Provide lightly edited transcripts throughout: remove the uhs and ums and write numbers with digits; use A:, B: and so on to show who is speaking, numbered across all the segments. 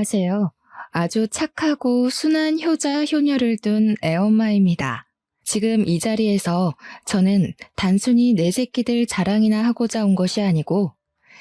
A: 안녕하세요. 아주 착하고 순한 효자, 효녀를 둔 애엄마입니다. 지금 이 자리에서 저는 단순히 내 새끼들 자랑이나 하고자 온 것이 아니고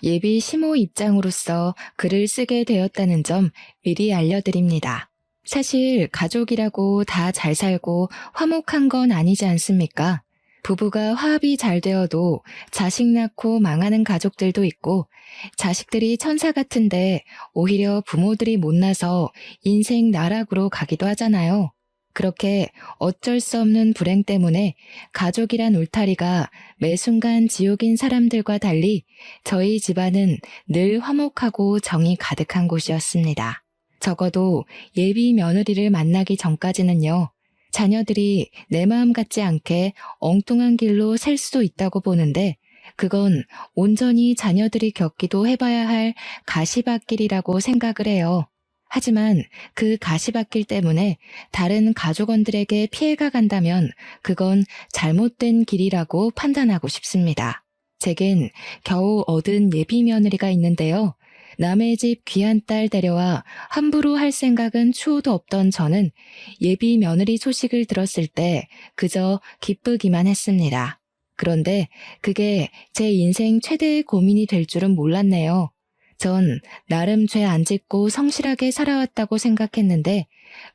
A: 예비 시모 입장으로서 글을 쓰게 되었다는 점 미리 알려드립니다. 사실 가족이라고 다 잘 살고 화목한 건 아니지 않습니까? 부부가 화합이 잘 되어도 자식 낳고 망하는 가족들도 있고 자식들이 천사 같은데 오히려 부모들이 못나서 인생 나락으로 가기도 하잖아요. 그렇게 어쩔 수 없는 불행 때문에 가족이란 울타리가 매 순간 지옥인 사람들과 달리 저희 집안은 늘 화목하고 정이 가득한 곳이었습니다. 적어도 예비 며느리를 만나기 전까지는요. 자녀들이 내 마음 같지 않게 엉뚱한 길로 셀 수도 있다고 보는데 그건 온전히 자녀들이 겪기도 해봐야 할 가시밭길이라고 생각을 해요. 하지만 그 가시밭길 때문에 다른 가족원들에게 피해가 간다면 그건 잘못된 길이라고 판단하고 싶습니다. 제겐 겨우 얻은 예비 며느리가 있는데요. 남의 집 귀한 딸 데려와 함부로 할 생각은 추호도 없던 저는 예비 며느리 소식을 들었을 때 그저 기쁘기만 했습니다. 그런데 그게 제 인생 최대의 고민이 될 줄은 몰랐네요. 전 나름 죄 안 짓고 성실하게 살아왔다고 생각했는데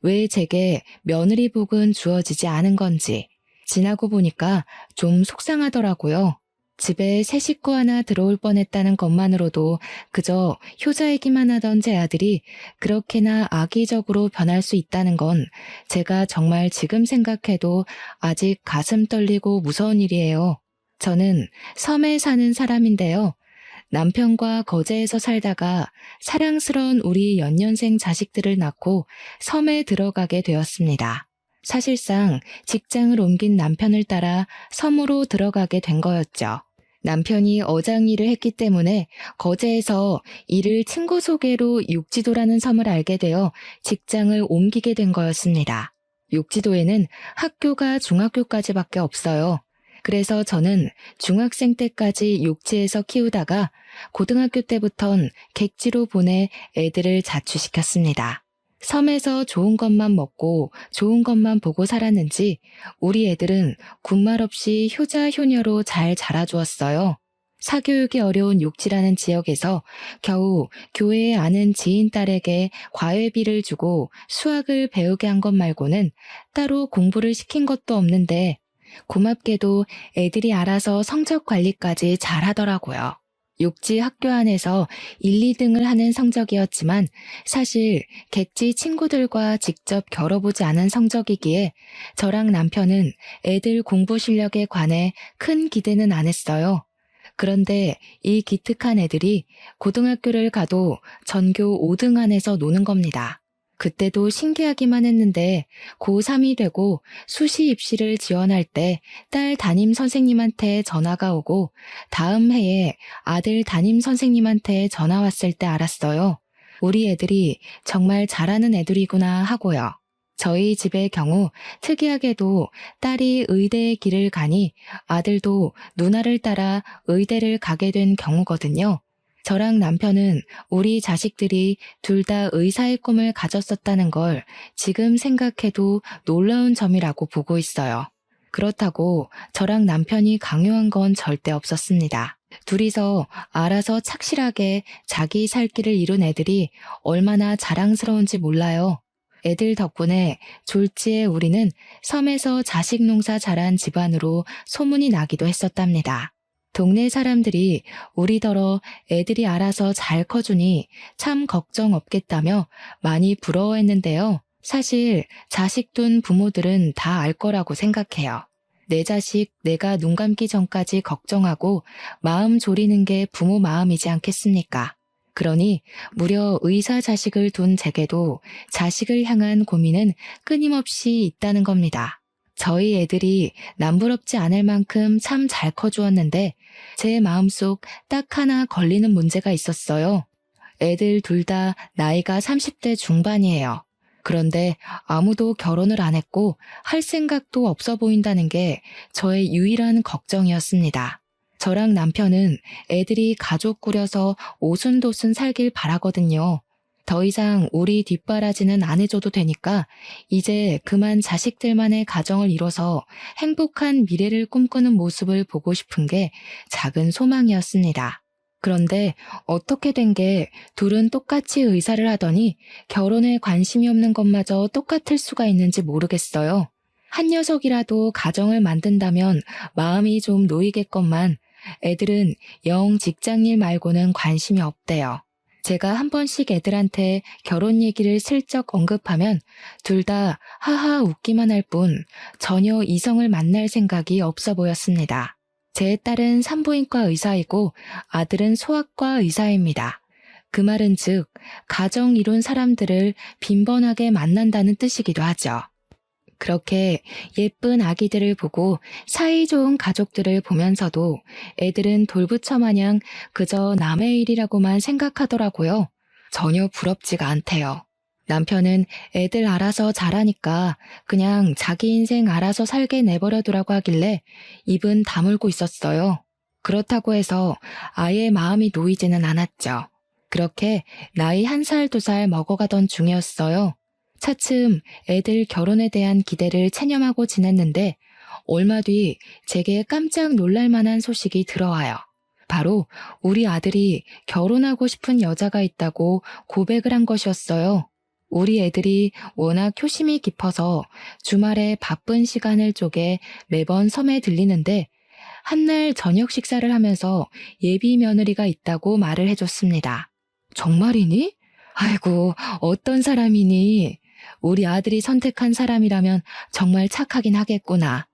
A: 왜 제게 며느리 복은 주어지지 않은 건지 지나고 보니까 좀 속상하더라고요. 집에 새 식구 하나 들어올 뻔했다는 것만으로도 그저 효자이기만 하던 제 아들이 그렇게나 악의적으로 변할 수 있다는 건 제가 정말 지금 생각해도 아직 가슴 떨리고 무서운 일이에요. 저는 섬에 사는 사람인데요. 남편과 거제에서 살다가 사랑스러운 우리 연년생 자식들을 낳고 섬에 들어가게 되었습니다. 사실상 직장을 옮긴 남편을 따라 섬으로 들어가게 된 거였죠. 남편이 어장 일을 했기 때문에 거제에서 이를 친구 소개로 육지도라는 섬을 알게 되어 직장을 옮기게 된 거였습니다. 육지도에는 학교가 중학교까지밖에 없어요. 그래서 저는 중학생 때까지 육지에서 키우다가 고등학교 때부턴 객지로 보내 애들을 자취시켰습니다. 섬에서 좋은 것만 먹고 좋은 것만 보고 살았는지 우리 애들은 군말 없이 효자 효녀로 잘 자라주었어요. 사교육이 어려운 육지라는 지역에서 겨우 교회에 아는 지인 딸에게 과외비를 주고 수학을 배우게 한 것 말고는 따로 공부를 시킨 것도 없는데 고맙게도 애들이 알아서 성적 관리까지 잘하더라고요. 육지 학교 안에서 1, 2등을 하는 성적이었지만 사실 객지 친구들과 직접 겨뤄보지 않은 성적이기에 저랑 남편은 애들 공부 실력에 관해 큰 기대는 안 했어요. 그런데 이 기특한 애들이 고등학교를 가도 전교 5등 안에서 노는 겁니다. 그때도 신기하기만 했는데 고3이 되고 수시 입시를 지원할 때 딸 담임 선생님한테 전화가 오고 다음 해에 아들 담임 선생님한테 전화 왔을 때 알았어요. 우리 애들이 정말 잘하는 애들이구나 하고요. 저희 집의 경우 특이하게도 딸이 의대의 길을 가니 아들도 누나를 따라 의대를 가게 된 경우거든요. 저랑 남편은 우리 자식들이 둘 다 의사의 꿈을 가졌었다는 걸 지금 생각해도 놀라운 점이라고 보고 있어요. 그렇다고 저랑 남편이 강요한 건 절대 없었습니다. 둘이서 알아서 착실하게 자기 살 길을 이룬 애들이 얼마나 자랑스러운지 몰라요. 애들 덕분에 졸지에 우리는 섬에서 자식 농사 잘한 집안으로 소문이 나기도 했었답니다. 동네 사람들이 우리더러 애들이 알아서 잘 커주니 참 걱정 없겠다며 많이 부러워했는데요. 사실 자식 둔 부모들은 다 알 거라고 생각해요. 내 자식 내가 눈 감기 전까지 걱정하고 마음 졸이는 게 부모 마음이지 않겠습니까? 그러니 무려 의사 자식을 둔 제게도 자식을 향한 고민은 끊임없이 있다는 겁니다. 저희 애들이 남부럽지 않을 만큼 참 잘 커주었는데 제 마음속 딱 하나 걸리는 문제가 있었어요. 애들 둘 다 나이가 30대 중반이에요. 그런데 아무도 결혼을 안 했고 할 생각도 없어 보인다는 게 저의 유일한 걱정이었습니다. 저랑 남편은 애들이 가족 꾸려서 오순도순 살길 바라거든요. 더 이상 우리 뒷바라지는 안 해줘도 되니까 이제 그만 자식들만의 가정을 이뤄서 행복한 미래를 꿈꾸는 모습을 보고 싶은 게 작은 소망이었습니다. 그런데 어떻게 된 게 둘은 똑같이 의사를 하더니 결혼에 관심이 없는 것마저 똑같을 수가 있는지 모르겠어요. 한 녀석이라도 가정을 만든다면 마음이 좀 놓이겠건만 애들은 영 직장일 말고는 관심이 없대요. 제가 한 번씩 애들한테 결혼 얘기를 슬쩍 언급하면 둘 다 하하 웃기만 할 뿐 전혀 이성을 만날 생각이 없어 보였습니다. 제 딸은 산부인과 의사이고 아들은 소아과 의사입니다. 그 말은 즉 가정 이룬 사람들을 빈번하게 만난다는 뜻이기도 하죠. 그렇게 예쁜 아기들을 보고 사이좋은 가족들을 보면서도 애들은 돌부처 마냥 그저 남의 일이라고만 생각하더라고요. 전혀 부럽지가 않대요. 남편은 애들 알아서 자라니까 그냥 자기 인생 알아서 살게 내버려두라고 하길래 입은 다물고 있었어요. 그렇다고 해서 아예 마음이 놓이지는 않았죠. 그렇게 나이 1살, 2살 먹어가던 중이었어요. 차츰 애들 결혼에 대한 기대를 체념하고 지냈는데 얼마 뒤 제게 깜짝 놀랄 만한 소식이 들어와요. 바로 우리 아들이 결혼하고 싶은 여자가 있다고 고백을 한 것이었어요. 우리 애들이 워낙 효심이 깊어서 주말에 바쁜 시간을 쪼개 매번 섬에 들리는데 한날 저녁 식사를 하면서 예비 며느리가 있다고 말을 해줬습니다. 정말이니? 아이고, 어떤 사람이니? 우리 아들이 선택한 사람이라면 정말 착하긴 하겠구나.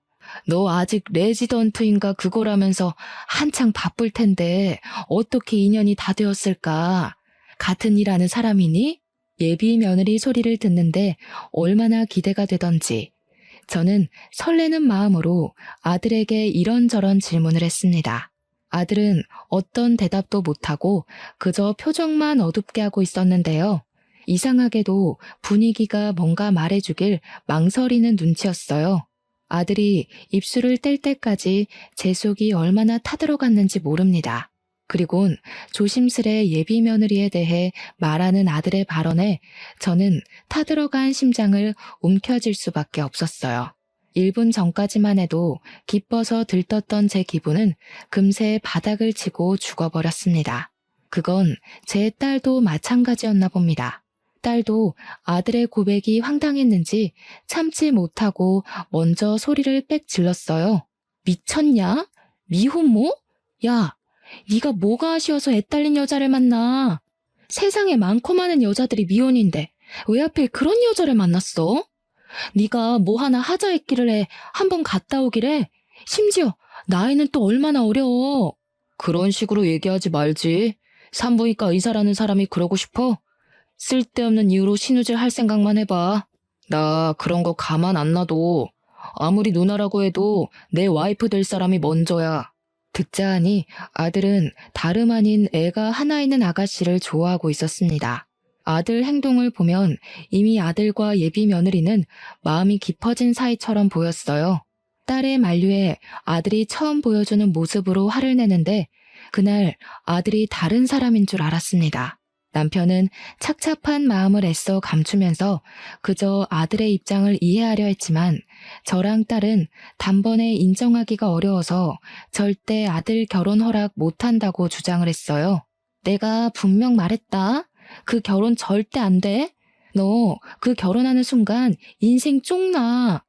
A: 너 아직 레지던트인가 그거라면서 한창 바쁠 텐데 어떻게 인연이 다 되었을까? 같은 일 하는 사람이니? 예비 며느리 소리를 듣는데 얼마나 기대가 되던지 저는 설레는 마음으로 아들에게 이런저런 질문을 했습니다. 아들은 어떤 대답도 못하고 그저 표정만 어둡게 하고 있었는데요. 이상하게도 분위기가 뭔가 말해주길 망설이는 눈치였어요. 아들이 입술을 뗄 때까지 제 속이 얼마나 타들어갔는지 모릅니다. 그리곤 조심스레 예비 며느리에 대해 말하는 아들의 발언에 저는 타들어간 심장을 움켜쥘 수밖에 없었어요. 1분 전까지만 해도 기뻐서 들떴던 제 기분은 금세 바닥을 치고 죽어버렸습니다. 그건 제 딸도 마찬가지였나 봅니다. 딸도 아들의 고백이 황당했는지 참지 못하고 먼저 소리를 빽 질렀어요. 미쳤냐? 미혼모? 야, 네가 뭐가 아쉬워서 애 딸린 여자를 만나? 세상에 많고 많은 여자들이 미혼인데 왜 하필 그런 여자를 만났어? 네가 뭐 하나 하자 했기를 해 한번 갔다 오기래. 심지어 나이는 또 얼마나 어려워. 그런 식으로 얘기하지 말지. 산부인과 의사라는 사람이 그러고 싶어? 쓸데없는 이유로 신우질 할 생각만 해봐. 나 그런 거 가만 안 놔둬. 아무리 누나라고 해도 내 와이프 될 사람이 먼저야. 듣자 하니 아들은 다름 아닌 애가 하나 있는 아가씨를 좋아하고 있었습니다. 아들 행동을 보면 이미 아들과 예비 며느리는 마음이 깊어진 사이처럼 보였어요. 딸의 만류에 아들이 처음 보여주는 모습으로 화를 내는데 그날 아들이 다른 사람인 줄 알았습니다. 남편은 착잡한 마음을 애써 감추면서 그저 아들의 입장을 이해하려 했지만 저랑 딸은 단번에 인정하기가 어려워서 절대 아들 결혼 허락 못한다고 주장을 했어요. 내가 분명 말했다. 그 결혼 절대 안 돼. 너 그 결혼하는 순간 인생 쪽나.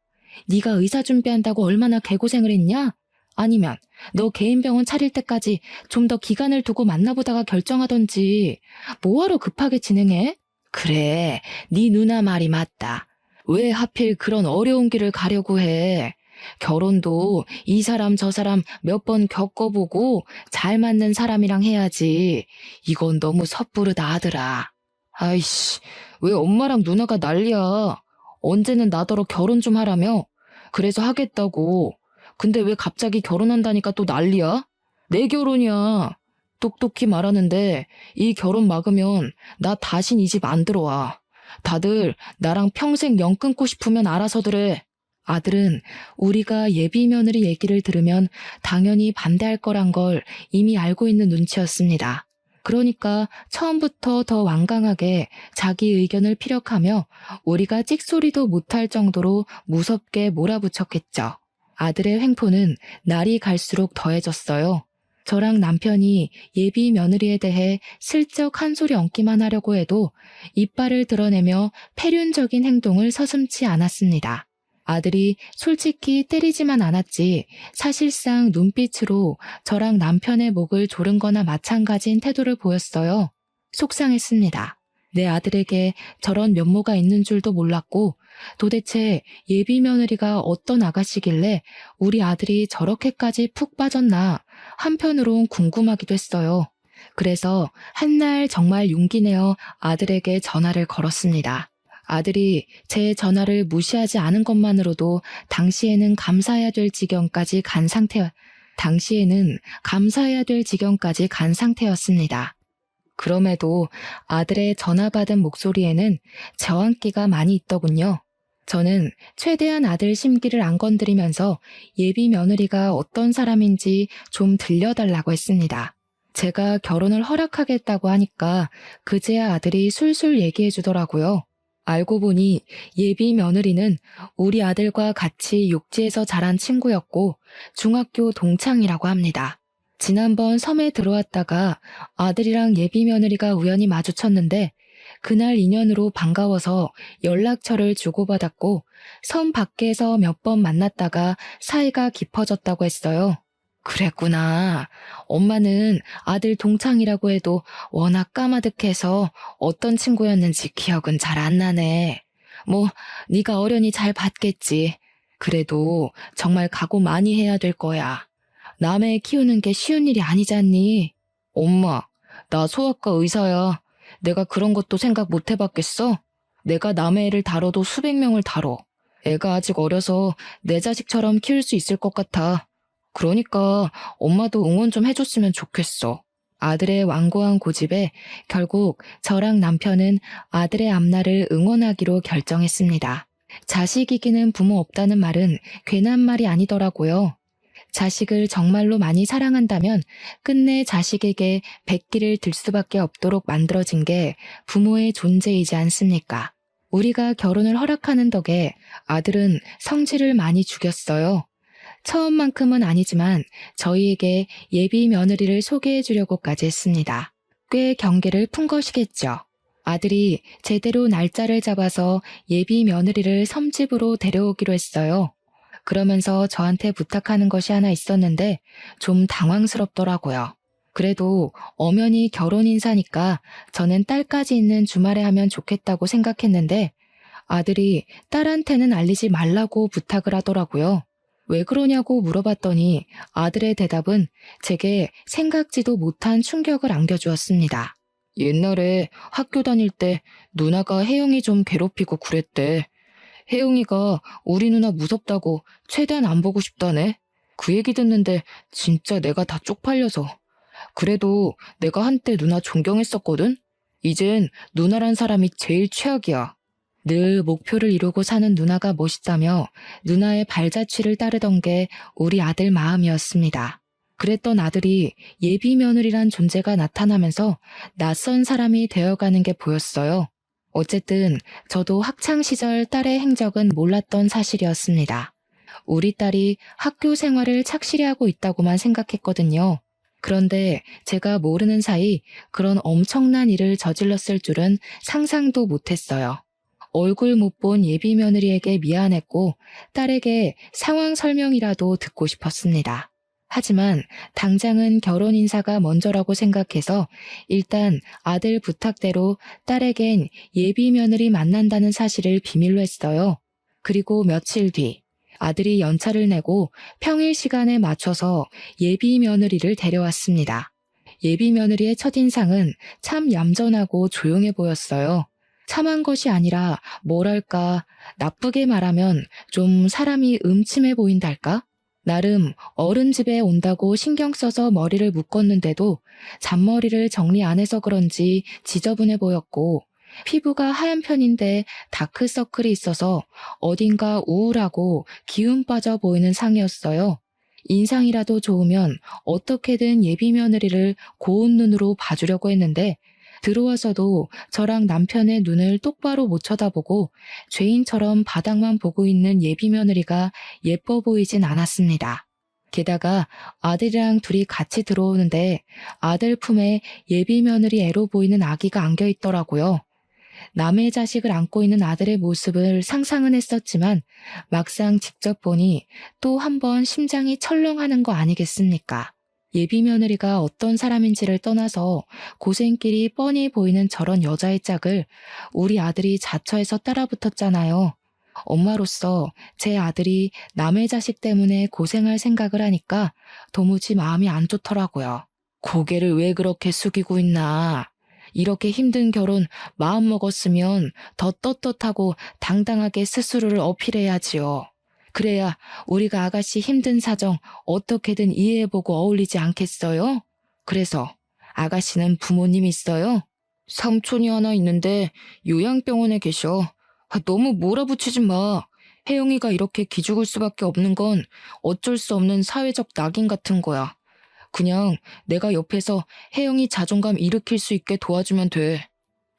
A: 네가 의사 준비한다고 얼마나 개고생을 했냐? 아니면 너 개인 병원 차릴 때까지 좀 더 기간을 두고 만나보다가 결정하던지 뭐하러 급하게 진행해? 그래, 네 누나 말이 맞다. 왜 하필 그런 어려운 길을 가려고 해? 결혼도 이 사람 저 사람 몇 번 겪어보고 잘 맞는 사람이랑 해야지. 이건 너무 섣부르다 아들아. 아이씨, 왜 엄마랑 누나가 난리야. 언제는 나더러 결혼 좀 하라며? 그래서 하겠다고. 근데 왜 갑자기 결혼한다니까 또 난리야? 내 결혼이야. 똑똑히 말하는데 이 결혼 막으면 나 다신 이 집 안 들어와. 다들 나랑 평생 연 끊고 싶으면 알아서들 해. 아들은 우리가 예비 며느리 얘기를 들으면 당연히 반대할 거란 걸 이미 알고 있는 눈치였습니다. 그러니까 처음부터 더 완강하게 자기 의견을 피력하며 우리가 찍소리도 못할 정도로 무섭게 몰아붙였겠죠. 아들의 횡포는 날이 갈수록 더해졌어요. 저랑 남편이 예비 며느리에 대해 슬쩍 한 소리 얹기만 하려고 해도 이빨을 드러내며 패륜적인 행동을 서슴지 않았습니다. 아들이 솔직히 때리지만 않았지 사실상 눈빛으로 저랑 남편의 목을 조른 거나 마찬가지인 태도를 보였어요. 속상했습니다. 내 아들에게 저런 면모가 있는 줄도 몰랐고 도대체 예비 며느리가 어떤 아가씨길래 우리 아들이 저렇게까지 푹 빠졌나 한편으론 궁금하기도 했어요. 그래서 한날 정말 용기 내어 아들에게 전화를 걸었습니다. 아들이 제 전화를 무시하지 않은 것만으로도 당시에는 감사해야 될 지경까지 간 상태였습니다. 그럼에도 아들의 전화 받은 목소리에는 저항기가 많이 있더군요. 저는 최대한 아들 심기를 안 건드리면서 예비 며느리가 어떤 사람인지 좀 들려달라고 했습니다. 제가 결혼을 허락하겠다고 하니까 그제야 아들이 술술 얘기해 주더라고요. 알고 보니 예비 며느리는 우리 아들과 같이 육지에서 자란 친구였고 중학교 동창이라고 합니다. 지난번 섬에 들어왔다가 아들이랑 예비 며느리가 우연히 마주쳤는데 그날 인연으로 반가워서 연락처를 주고받았고 섬 밖에서 몇 번 만났다가 사이가 깊어졌다고 했어요. 그랬구나. 엄마는 아들 동창이라고 해도 워낙 까마득해서 어떤 친구였는지 기억은 잘 안 나네. 뭐 네가 어련히 잘 봤겠지. 그래도 정말 각오 많이 해야 될 거야. 남애 키우는 게 쉬운 일이 아니잖니. 엄마, 나 소아과 의사야. 내가 그런 것도 생각 못 해봤겠어? 내가 남의 애를 다뤄도 수백 명을 다뤄. 애가 아직 어려서 내 자식처럼 키울 수 있을 것 같아. 그러니까 엄마도 응원 좀 해줬으면 좋겠어. 아들의 완고한 고집에 결국 저랑 남편은 아들의 앞날을 응원하기로 결정했습니다. 자식 이기는 부모 없다는 말은 괜한 말이 아니더라고요. 자식을 정말로 많이 사랑한다면 끝내 자식에게 백기를 들 수밖에 없도록 만들어진 게 부모의 존재이지 않습니까? 우리가 결혼을 허락하는 덕에 아들은 성질을 많이 죽였어요. 처음만큼은 아니지만 저희에게 예비 며느리를 소개해 주려고까지 했습니다. 꽤 경계를 푼 것이겠죠. 아들이 제대로 날짜를 잡아서 예비 며느리를 섬집으로 데려오기로 했어요. 그러면서 저한테 부탁하는 것이 하나 있었는데 좀 당황스럽더라고요. 그래도 엄연히 결혼 인사니까 저는 딸까지 있는 주말에 하면 좋겠다고 생각했는데 아들이 딸한테는 알리지 말라고 부탁을 하더라고요. 왜 그러냐고 물어봤더니 아들의 대답은 제게 생각지도 못한 충격을 안겨주었습니다. 옛날에 학교 다닐 때 누나가 혜영이 좀 괴롭히고 그랬대. 혜영이가 우리 누나 무섭다고 최대한 안 보고 싶다네. 그 얘기 듣는데 진짜 내가 다 쪽팔려서. 그래도 내가 한때 누나 존경했었거든? 이젠 누나란 사람이 제일 최악이야. 늘 목표를 이루고 사는 누나가 멋있다며 누나의 발자취를 따르던 게 우리 아들 마음이었습니다. 그랬던 아들이 예비 며느리란 존재가 나타나면서 낯선 사람이 되어가는 게 보였어요. 어쨌든 저도 학창시절 딸의 행적은 몰랐던 사실이었습니다. 우리 딸이 학교 생활을 착실히 하고 있다고만 생각했거든요. 그런데 제가 모르는 사이 그런 엄청난 일을 저질렀을 줄은 상상도 못했어요. 얼굴 못 본 예비 며느리에게 미안했고 딸에게 상황 설명이라도 듣고 싶었습니다. 하지만 당장은 결혼 인사가 먼저라고 생각해서 일단 아들 부탁대로 딸에겐 예비 며느리 만난다는 사실을 비밀로 했어요. 그리고 며칠 뒤 아들이 연차를 내고 평일 시간에 맞춰서 예비 며느리를 데려왔습니다. 예비 며느리의 첫인상은 참 얌전하고 조용해 보였어요. 참한 것이 아니라 뭐랄까 나쁘게 말하면 좀 사람이 음침해 보인달까? 나름 어른 집에 온다고 신경 써서 머리를 묶었는데도 잔머리를 정리 안 해서 그런지 지저분해 보였고 피부가 하얀 편인데 다크서클이 있어서 어딘가 우울하고 기운 빠져 보이는 상이었어요. 인상이라도 좋으면 어떻게든 예비 며느리를 고운 눈으로 봐주려고 했는데 들어와서도 저랑 남편의 눈을 똑바로 못 쳐다보고 죄인처럼 바닥만 보고 있는 예비 며느리가 예뻐 보이진 않았습니다. 게다가 아들이랑 둘이 같이 들어오는데 아들 품에 예비 며느리 애로 보이는 아기가 안겨 있더라고요. 남의 자식을 안고 있는 아들의 모습을 상상은 했었지만 막상 직접 보니 또 한 번 심장이 철렁하는 거 아니겠습니까? 예비 며느리가 어떤 사람인지를 떠나서 고생길이 뻔히 보이는 저런 여자의 짝을 우리 아들이 자처해서 따라붙었잖아요. 엄마로서 제 아들이 남의 자식 때문에 고생할 생각을 하니까 도무지 마음이 안 좋더라고요. 고개를 왜 그렇게 숙이고 있나? 이렇게 힘든 결혼 마음 먹었으면 더 떳떳하고 당당하게 스스로를 어필해야지요. 그래야 우리가 아가씨 힘든 사정 어떻게든 이해해보고 어울리지 않겠어요? 그래서 아가씨는 부모님 있어요? 삼촌이 하나 있는데 요양병원에 계셔. 너무 몰아붙이지 마. 혜영이가 이렇게 기죽을 수밖에 없는 건 어쩔 수 없는 사회적 낙인 같은 거야. 그냥 내가 옆에서 혜영이 자존감 일으킬 수 있게 도와주면 돼.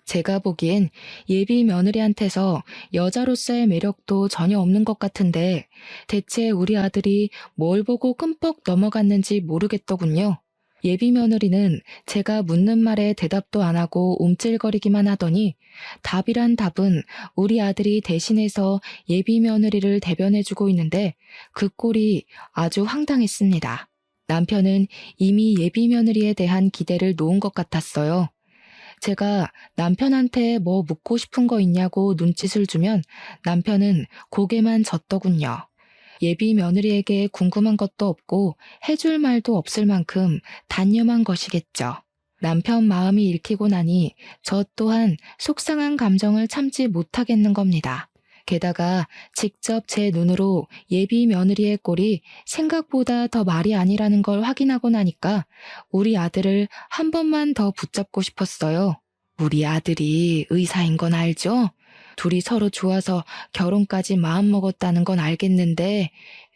A: 제가 보기엔 예비 며느리한테서 여자로서의 매력도 전혀 없는 것 같은데 대체 우리 아들이 뭘 보고 끔뻑 넘어갔는지 모르겠더군요. 예비 며느리는 제가 묻는 말에 대답도 안 하고 움찔거리기만 하더니 답이란 답은 우리 아들이 대신해서 예비 며느리를 대변해주고 있는데 그 꼴이 아주 황당했습니다. 남편은 이미 예비 며느리에 대한 기대를 놓은 것 같았어요. 제가 남편한테 뭐 묻고 싶은 거 있냐고 눈짓을 주면 남편은 고개만 젓더군요. 예비 며느리에게 궁금한 것도 없고 해줄 말도 없을 만큼 단념한 것이겠죠. 남편 마음이 읽히고 나니 저 또한 속상한 감정을 참지 못하겠는 겁니다. 게다가 직접 제 눈으로 예비 며느리의 꼴이 생각보다 더 말이 아니라는 걸 확인하고 나니까 우리 아들을 한 번만 더 붙잡고 싶었어요. 우리 아들이 의사인 건 알죠? 둘이 서로 좋아서 결혼까지 마음먹었다는 건 알겠는데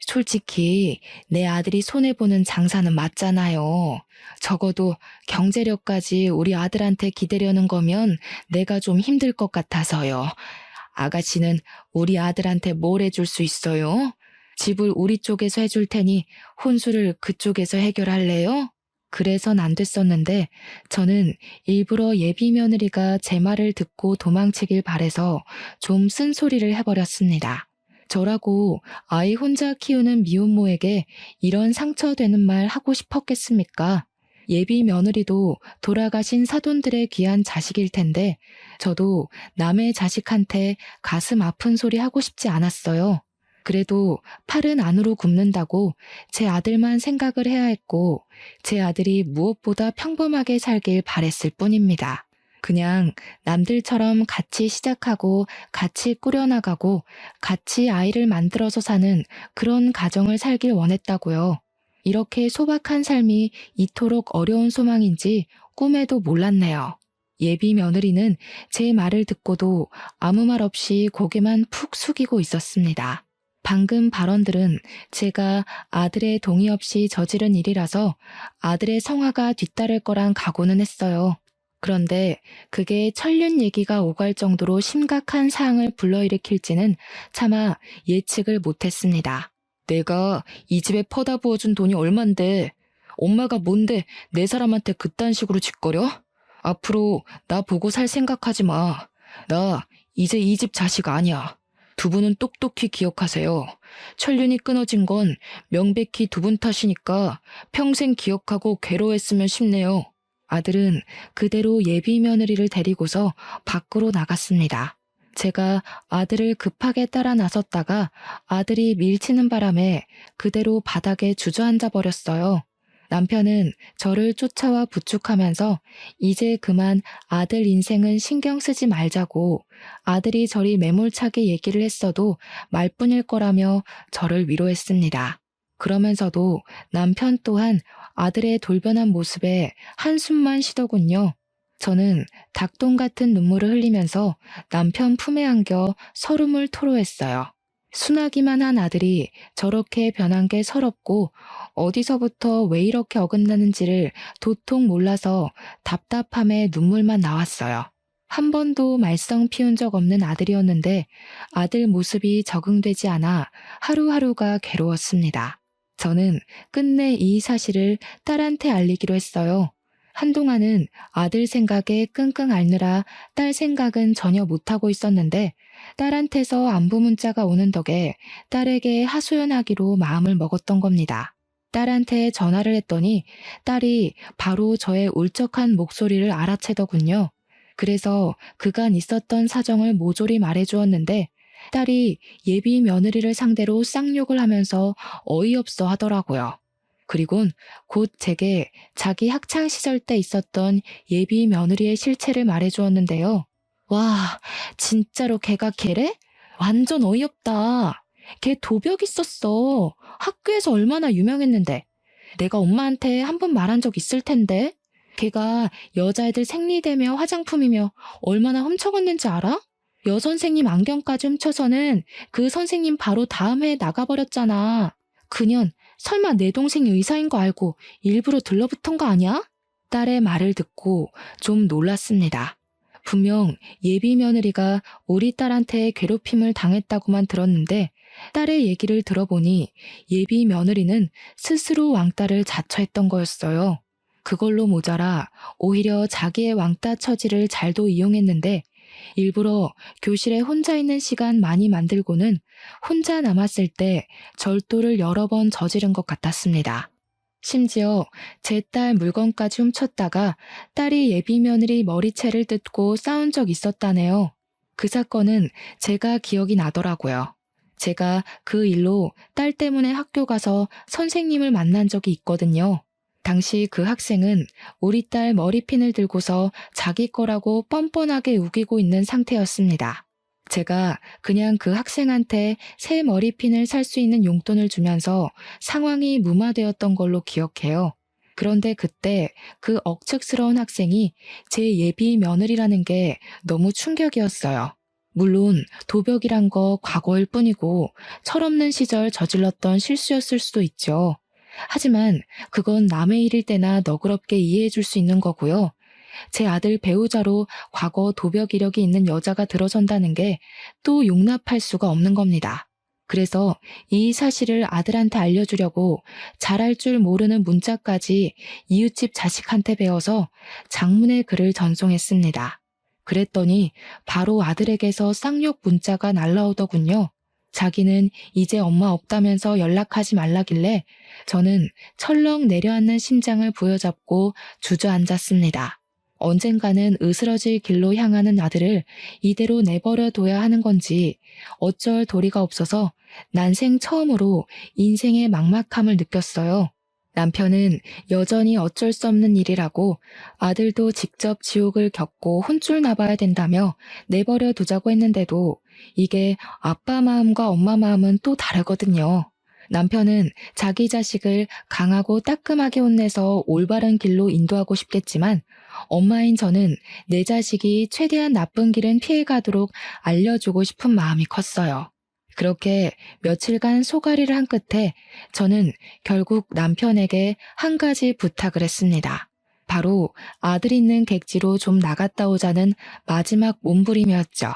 A: 솔직히 내 아들이 손해보는 장사는 맞잖아요. 적어도 경제력까지 우리 아들한테 기대려는 거면 내가 좀 힘들 것 같아서요. 아가씨는 우리 아들한테 뭘 해줄 수 있어요? 집을 우리 쪽에서 해줄 테니 혼수를 그쪽에서 해결할래요? 그래선 안 됐었는데 저는 일부러 예비 며느리가 제 말을 듣고 도망치길 바래서 좀 쓴소리를 해버렸습니다. 저라고 아이 혼자 키우는 미혼모에게 이런 상처되는 말 하고 싶었겠습니까? 예비 며느리도 돌아가신 사돈들의 귀한 자식일 텐데 저도 남의 자식한테 가슴 아픈 소리 하고 싶지 않았어요. 그래도 팔은 안으로 굽는다고 제 아들만 생각을 해야 했고 제 아들이 무엇보다 평범하게 살길 바랬을 뿐입니다. 그냥 남들처럼 같이 시작하고 같이 꾸려나가고 같이 아이를 만들어서 사는 그런 가정을 살길 원했다고요. 이렇게 소박한 삶이 이토록 어려운 소망인지 꿈에도 몰랐네요. 예비 며느리는 제 말을 듣고도 아무 말 없이 고개만 푹 숙이고 있었습니다. 방금 발언들은 제가 아들의 동의 없이 저지른 일이라서 아들의 성화가 뒤따를 거란 각오는 했어요. 그런데 그게 천륜 얘기가 오갈 정도로 심각한 사항을 불러일으킬지는 차마 예측을 못했습니다. 내가 이 집에 퍼다 부어준 돈이 얼만데 엄마가 뭔데 내 사람한테 그딴 식으로 짓거려? 앞으로 나 보고 살 생각하지 마. 나 이제 이 집 자식 아니야. 두 분은 똑똑히 기억하세요. 천륜이 끊어진 건 명백히 두 분 탓이니까 평생 기억하고 괴로워했으면 싶네요. 아들은 그대로 예비 며느리를 데리고서 밖으로 나갔습니다. 제가 아들을 급하게 따라 나섰다가 아들이 밀치는 바람에 그대로 바닥에 주저앉아 버렸어요. 남편은 저를 쫓아와 부축하면서 이제 그만 아들 인생은 신경 쓰지 말자고 아들이 저리 매몰차게 얘기를 했어도 말뿐일 거라며 저를 위로했습니다. 그러면서도 남편 또한 아들의 돌변한 모습에 한숨만 쉬더군요. 저는 닭똥 같은 눈물을 흘리면서 남편 품에 안겨 서름을 토로했어요. 순하기만 한 아들이 저렇게 변한 게 서럽고 어디서부터 왜 이렇게 어긋나는지를 도통 몰라서 답답함에 눈물만 나왔어요. 한 번도 말썽 피운 적 없는 아들이었는데 아들 모습이 적응되지 않아 하루하루가 괴로웠습니다. 저는 끝내 이 사실을 딸한테 알리기로 했어요. 한동안은 아들 생각에 끙끙 앓느라 딸 생각은 전혀 못하고 있었는데 딸한테서 안부 문자가 오는 덕에 딸에게 하소연하기로 마음을 먹었던 겁니다. 딸한테 전화를 했더니 딸이 바로 저의 울적한 목소리를 알아채더군요. 그래서 그간 있었던 사정을 모조리 말해주었는데 딸이 예비 며느리를 상대로 쌍욕을 하면서 어이없어 하더라고요. 그리곤 곧 제게 자기 학창시절 때 있었던 예비 며느리의 실체를 말해주었는데요. 와, 진짜로 걔가 걔래? 완전 어이없다. 걔 도벽 있었어. 학교에서 얼마나 유명했는데. 내가 엄마한테 한 번 말한 적 있을 텐데. 걔가 여자애들 생리대며 화장품이며 얼마나 훔쳐갔는지 알아? 여선생님 안경까지 훔쳐서는 그 선생님 바로 다음 해에 나가버렸잖아. 그년 설마 내 동생이 의사인 거 알고 일부러 들러붙은 거 아니야? 딸의 말을 듣고 좀 놀랐습니다. 분명 예비 며느리가 우리 딸한테 괴롭힘을 당했다고만 들었는데 딸의 얘기를 들어보니 예비 며느리는 스스로 왕따를 자처했던 거였어요. 그걸로 모자라 오히려 자기의 왕따 처지를 잘도 이용했는데 일부러 교실에 혼자 있는 시간 많이 만들고는 혼자 남았을 때 절도를 여러 번 저지른 것 같았습니다. 심지어 제 딸 물건까지 훔쳤다가 딸이 예비 며느리 머리채를 뜯고 싸운 적 있었다네요. 그 사건은 제가 기억이 나더라고요. 제가 그 일로 딸 때문에 학교 가서 선생님을 만난 적이 있거든요. 당시 그 학생은 우리 딸 머리핀을 들고서 자기 거라고 뻔뻔하게 우기고 있는 상태였습니다. 제가 그냥 그 학생한테 새 머리핀을 살 수 있는 용돈을 주면서 상황이 무마되었던 걸로 기억해요. 그런데 그때 그 억측스러운 학생이 제 예비 며느리라는 게 너무 충격이었어요. 물론 도벽이란 거 과거일 뿐이고 철없는 시절 저질렀던 실수였을 수도 있죠. 하지만 그건 남의 일일 때나 너그럽게 이해해 줄 수 있는 거고요. 제 아들 배우자로 과거 도벽 이력이 있는 여자가 들어선다는 게 또 용납할 수가 없는 겁니다. 그래서 이 사실을 아들한테 알려주려고 잘할 줄 모르는 문자까지 이웃집 자식한테 배워서 장문의 글을 전송했습니다. 그랬더니 바로 아들에게서 쌍욕 문자가 날라오더군요. 자기는 이제 엄마 없다면서 연락하지 말라길래 저는 철렁 내려앉는 심장을 부여잡고 주저앉았습니다. 언젠가는 으스러질 길로 향하는 아들을 이대로 내버려 둬야 하는 건지 어쩔 도리가 없어서 난생 처음으로 인생의 막막함을 느꼈어요. 남편은 여전히 어쩔 수 없는 일이라고 아들도 직접 지옥을 겪고 혼쭐 나봐야 된다며 내버려 두자고 했는데도 이게 아빠 마음과 엄마 마음은 또 다르거든요. 남편은 자기 자식을 강하고 따끔하게 혼내서 올바른 길로 인도하고 싶겠지만 엄마인 저는 내 자식이 최대한 나쁜 길은 피해가도록 알려주고 싶은 마음이 컸어요. 그렇게 며칠간 소가리를 한 끝에 저는 결국 남편에게 한 가지 부탁을 했습니다. 바로 아들 있는 객지로 좀 나갔다 오자는 마지막 몸부림이었죠.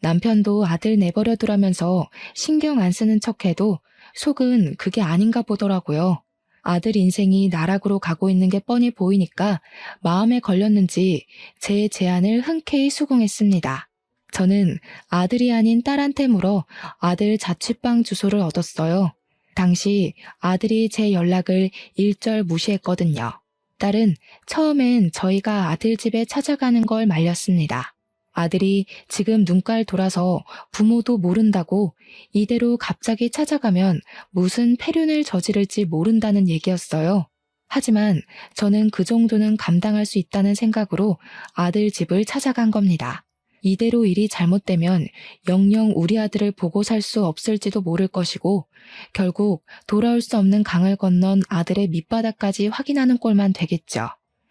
A: 남편도 아들 내버려 두라면서 신경 안 쓰는 척해도 속은 그게 아닌가 보더라고요. 아들 인생이 나락으로 가고 있는 게 뻔히 보이니까 마음에 걸렸는지 제 제안을 흔쾌히 수긍했습니다. 저는 아들이 아닌 딸한테 물어 아들 자취방 주소를 얻었어요. 당시 아들이 제 연락을 일절 무시했거든요. 딸은 처음엔 저희가 아들 집에 찾아가는 걸 말렸습니다. 아들이 지금 눈깔 돌아서 부모도 모른다고 이대로 갑자기 찾아가면 무슨 폐륜을 저지를지 모른다는 얘기였어요. 하지만 저는 그 정도는 감당할 수 있다는 생각으로 아들 집을 찾아간 겁니다. 이대로 일이 잘못되면 영영 우리 아들을 보고 살 수 없을지도 모를 것이고 결국 돌아올 수 없는 강을 건넌 아들의 밑바닥까지 확인하는 꼴만 되겠죠.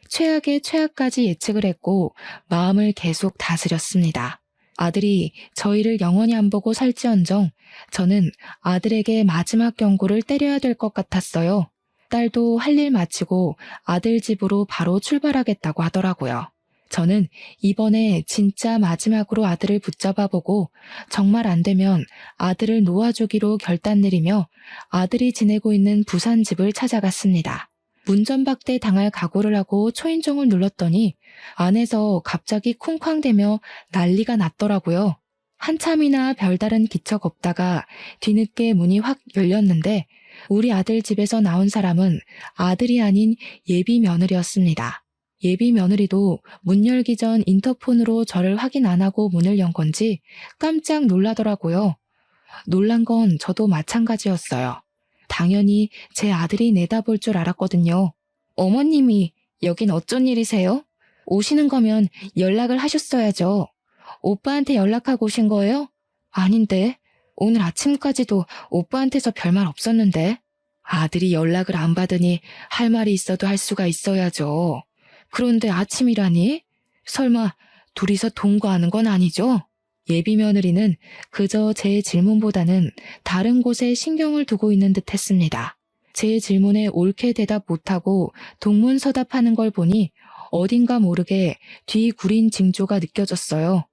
A: 최악의 최악까지 예측을 했고 마음을 계속 다스렸습니다. 아들이 저희를 영원히 안 보고 살지언정 저는 아들에게 마지막 경고를 때려야 될 것 같았어요. 딸도 할 일 마치고 아들 집으로 바로 출발하겠다고 하더라고요. 저는 이번에 진짜 마지막으로 아들을 붙잡아 보고 정말 안 되면 아들을 놓아주기로 결단 내리며 아들이 지내고 있는 부산 집을 찾아갔습니다. 문전박대 당할 각오를 하고 초인종을 눌렀더니 안에서 갑자기 쿵쾅대며 난리가 났더라고요. 한참이나 별다른 기척 없다가 뒤늦게 문이 확 열렸는데 우리 아들 집에서 나온 사람은 아들이 아닌 예비 며느리였습니다. 예비 며느리도 문 열기 전 인터폰으로 저를 확인 안 하고 문을 연 건지 깜짝 놀라더라고요. 놀란 건 저도 마찬가지였어요. 당연히 제 아들이 내다볼 줄 알았거든요. 어머님이 여긴 어쩐 일이세요? 오시는 거면 연락을 하셨어야죠. 오빠한테 연락하고 오신 거예요? 아닌데. 오늘 아침까지도 오빠한테서 별말 없었는데. 아들이 연락을 안 받으니 할 말이 있어도 할 수가 있어야죠. 그런데 아침이라니? 설마 둘이서 동거하는 건 아니죠? 예비 며느리는 그저 제 질문보다는 다른 곳에 신경을 두고 있는 듯 했습니다. 제 질문에 옳게 대답 못하고 동문서답하는 걸 보니 어딘가 모르게 뒤 구린 징조가 느껴졌어요.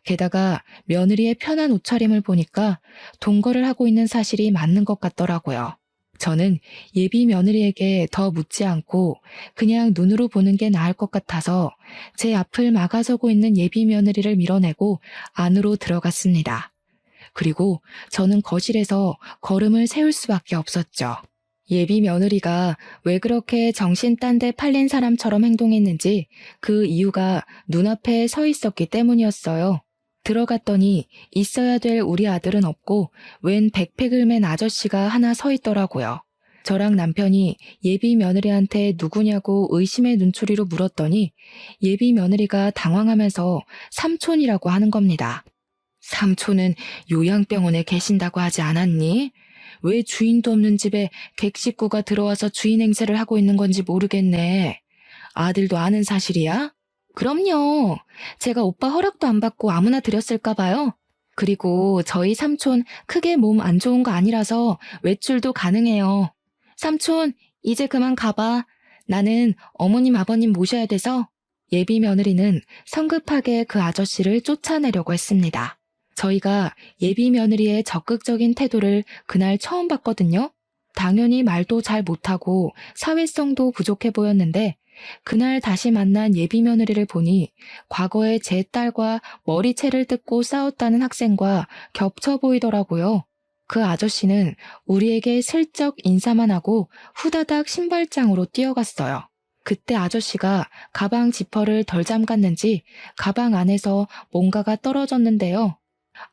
A: 게다가 며느리의 편한 옷차림을 보니까 동거를 하고 있는 사실이 맞는 것 같더라고요. 저는 예비 며느리에게 더 묻지 않고 그냥 눈으로 보는 게 나을 것 같아서 제 앞을 막아서고 있는 예비 며느리를 밀어내고 안으로 들어갔습니다. 그리고 저는 거실에서 걸음을 세울 수밖에 없었죠. 예비 며느리가 왜 그렇게 정신 딴 데 팔린 사람처럼 행동했는지 그 이유가 눈앞에 서 있었기 때문이었어요. 들어갔더니 있어야 될 우리 아들은 없고 웬 백팩을 맨 아저씨가 하나 서 있더라고요. 저랑 남편이 예비 며느리한테 누구냐고 의심의 눈초리로 물었더니 예비 며느리가 당황하면서 삼촌이라고 하는 겁니다. 삼촌은 요양병원에 계신다고 하지 않았니? 왜 주인도 없는 집에 객식구가 들어와서 주인 행세를 하고 있는 건지 모르겠네. 아들도 아는 사실이야? 그럼요. 제가 오빠 허락도 안 받고 아무나 드렸을까 봐요. 그리고 저희 삼촌 크게 몸 안 좋은 거 아니라서 외출도 가능해요. 삼촌, 이제 그만 가봐. 나는 어머님 아버님 모셔야 돼서. 예비 며느리는 성급하게 그 아저씨를 쫓아내려고 했습니다. 저희가 예비 며느리의 적극적인 태도를 그날 처음 봤거든요. 당연히 말도 잘 못하고 사회성도 부족해 보였는데 그날 다시 만난 예비 며느리를 보니 과거에 제 딸과 머리채를 뜯고 싸웠다는 학생과 겹쳐 보이더라고요. 그 아저씨는 우리에게 슬쩍 인사만 하고 후다닥 신발장으로 뛰어갔어요. 그때 아저씨가 가방 지퍼를 덜 잠갔는지 가방 안에서 뭔가가 떨어졌는데요.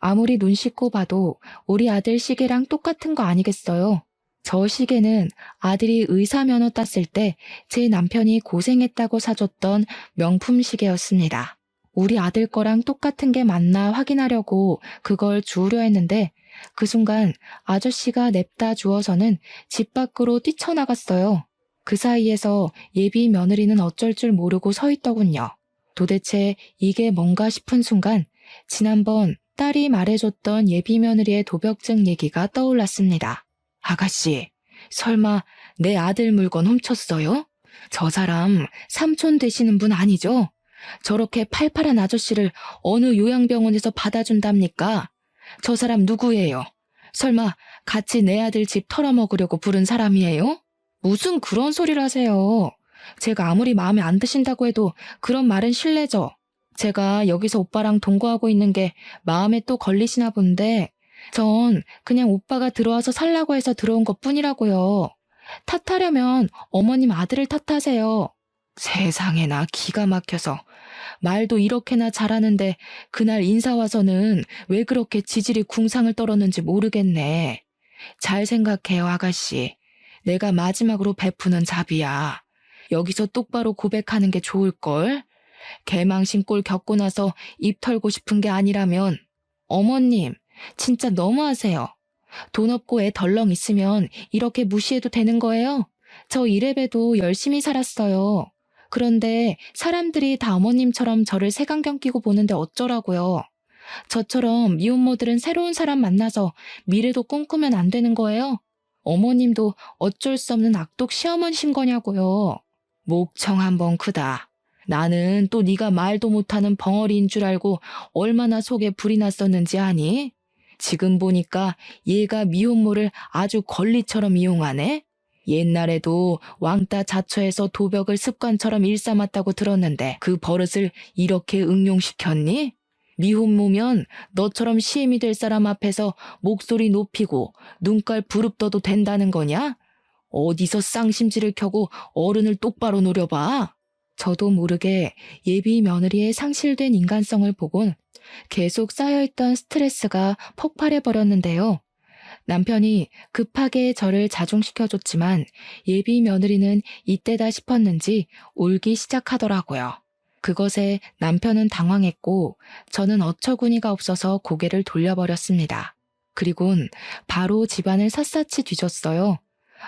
A: 아무리 눈 씻고 봐도 우리 아들 시계랑 똑같은 거 아니겠어요? 저 시계는 아들이 의사 면허 땄을 때 제 남편이 고생했다고 사줬던 명품 시계였습니다. 우리 아들 거랑 똑같은 게 맞나 확인하려고 그걸 주우려 했는데 그 순간 아저씨가 냅다 주어서는 집 밖으로 뛰쳐나갔어요. 그 사이에서 예비 며느리는 어쩔 줄 모르고 서 있더군요. 도대체 이게 뭔가 싶은 순간 지난번 딸이 말해줬던 예비 며느리의 도벽증 얘기가 떠올랐습니다. 아가씨, 설마 내 아들 물건 훔쳤어요? 저 사람 삼촌 되시는 분 아니죠? 저렇게 팔팔한 아저씨를 어느 요양병원에서 받아준답니까? 저 사람 누구예요? 설마 같이 내 아들 집 털어먹으려고 부른 사람이에요? 무슨 그런 소리를 하세요? 제가 아무리 마음에 안 드신다고 해도 그런 말은 실례죠. 제가 여기서 오빠랑 동거하고 있는 게 마음에 또 걸리시나 본데 전 그냥 오빠가 들어와서 살라고 해서 들어온 것뿐이라고요. 탓하려면 어머님 아들을 탓하세요. 세상에나 기가 막혀서 말도 이렇게나 잘하는데 그날 인사 와서는 왜 그렇게 지질이 궁상을 떨었는지 모르겠네. 잘 생각해요, 아가씨. 내가 마지막으로 베푸는 잡이야. 여기서 똑바로 고백하는 게 좋을걸? 개망신 꼴 겪고 나서 입 털고 싶은 게 아니라면 어머님, 진짜 너무하세요. 돈 없고 애 덜렁 있으면 이렇게 무시해도 되는 거예요? 저 이래봬도 열심히 살았어요. 그런데 사람들이 다 어머님처럼 저를 색안경 끼고 보는데 어쩌라고요. 저처럼 미혼모들은 새로운 사람 만나서 미래도 꿈꾸면 안 되는 거예요? 어머님도 어쩔 수 없는 악독 시어머니신 거냐고요. 목청 한번 크다. 나는 또 네가 말도 못하는 벙어리인 줄 알고 얼마나 속에 불이 났었는지 아니? 지금 보니까 얘가 미혼모를 아주 권리처럼 이용하네? 옛날에도 왕따 자처해서 도벽을 습관처럼 일삼았다고 들었는데 그 버릇을 이렇게 응용시켰니? 미혼모면 너처럼 시엠이 될 사람 앞에서 목소리 높이고 눈깔 부릅떠도 된다는 거냐? 어디서 쌍심지를 켜고 어른을 똑바로 노려봐. 저도 모르게 예비 며느리의 상실된 인간성을 보곤 계속 쌓여있던 스트레스가 폭발해버렸는데요. 남편이 급하게 저를 자중시켜줬지만 예비 며느리는 이때다 싶었는지 울기 시작하더라고요. 그것에 남편은 당황했고 저는 어처구니가 없어서 고개를 돌려버렸습니다. 그리곤 바로 집안을 샅샅이 뒤졌어요.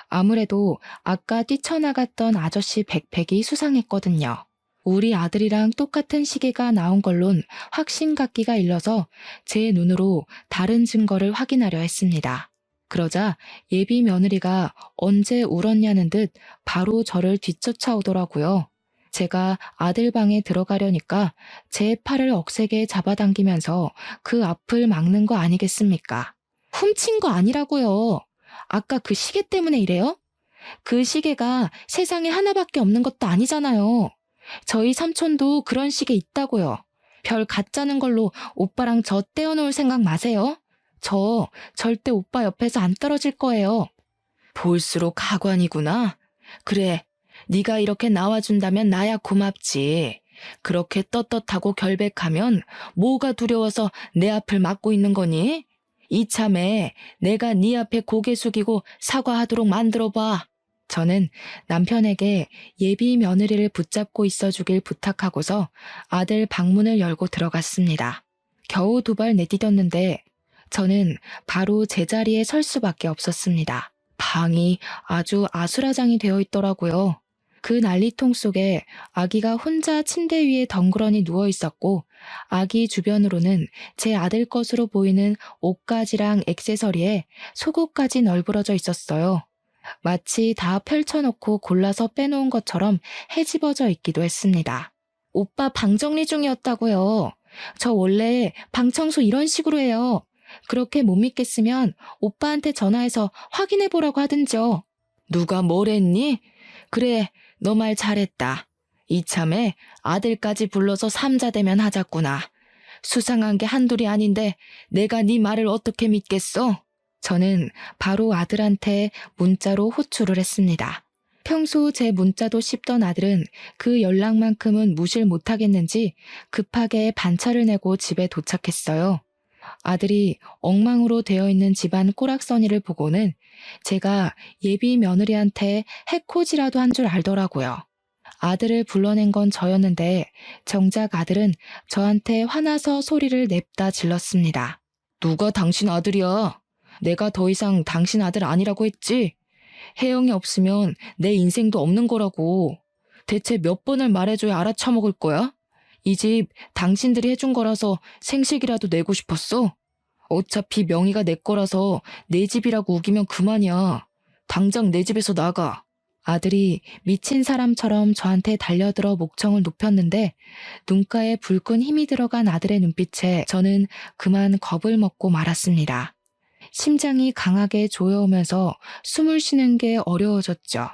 A: 아무래도 아까 뛰쳐나갔던 아저씨 백팩이 수상했거든요. 우리 아들이랑 똑같은 시계가 나온 걸론 확신갖기가 일러서 제 눈으로 다른 증거를 확인하려 했습니다. 그러자 예비 며느리가 언제 울었냐는 듯 바로 저를 뒤쫓아오더라고요. 제가 아들 방에 들어가려니까 제 팔을 억세게 잡아당기면서 그 앞을 막는 거 아니겠습니까? 훔친 거 아니라고요. 아까 그 시계 때문에 이래요? 그 시계가 세상에 하나밖에 없는 것도 아니잖아요. 저희 삼촌도 그런 시계 있다고요. 별 가짜는 걸로 오빠랑 저 떼어놓을 생각 마세요. 저 절대 오빠 옆에서 안 떨어질 거예요. 볼수록 가관이구나. 그래, 네가 이렇게 나와준다면 나야 고맙지. 그렇게 떳떳하고 결백하면 뭐가 두려워서 내 앞을 막고 있는 거니? 이참에 내가 네 앞에 고개 숙이고 사과하도록 만들어봐. 저는 남편에게 예비 며느리를 붙잡고 있어주길 부탁하고서 아들 방문을 열고 들어갔습니다. 겨우 2발 내디뎠는데 저는 바로 제자리에 설 수밖에 없었습니다. 방이 아주 아수라장이 되어 있더라고요. 그 난리통 속에 아기가 혼자 침대 위에 덩그러니 누워 있었고 아기 주변으로는 제 아들 것으로 보이는 옷가지랑 액세서리에 속옷까지 널브러져 있었어요. 마치 다 펼쳐놓고 골라서 빼놓은 것처럼 헤집어져 있기도 했습니다. 오빠 방 정리 중이었다고요. 저 원래 방 청소 이런 식으로 해요. 그렇게 못 믿겠으면 오빠한테 전화해서 확인해보라고 하든지요. 누가 뭘 했니? 그래, 너 말 잘했다. 이참에 아들까지 불러서 삼자대면 하자꾸나. 수상한 게 한둘이 아닌데 내가 네 말을 어떻게 믿겠어? 저는 바로 아들한테 문자로 호출을 했습니다. 평소 제 문자도 씹던 아들은 그 연락만큼은 무시를 못하겠는지 급하게 반차를 내고 집에 도착했어요. 아들이 엉망으로 되어 있는 집안 꼬락서니를 보고는 제가 예비 며느리한테 해코지라도 한 줄 알더라고요. 아들을 불러낸 건 저였는데 정작 아들은 저한테 화나서 소리를 냅다 질렀습니다. 누가 당신 아들이야? 내가 더 이상 당신 아들 아니라고 했지? 혜영이 없으면 내 인생도 없는 거라고. 대체 몇 번을 말해줘야 알아쳐먹을 거야? 이 집 당신들이 해준 거라서 생식이라도 내고 싶었어? 어차피 명의가 내 거라서 내 집이라고 우기면 그만이야. 당장 내 집에서 나가. 아들이 미친 사람처럼 저한테 달려들어 목청을 높였는데 눈가에 불끈 힘이 들어간 아들의 눈빛에 저는 그만 겁을 먹고 말았습니다. 심장이 강하게 조여오면서 숨을 쉬는 게 어려워졌죠.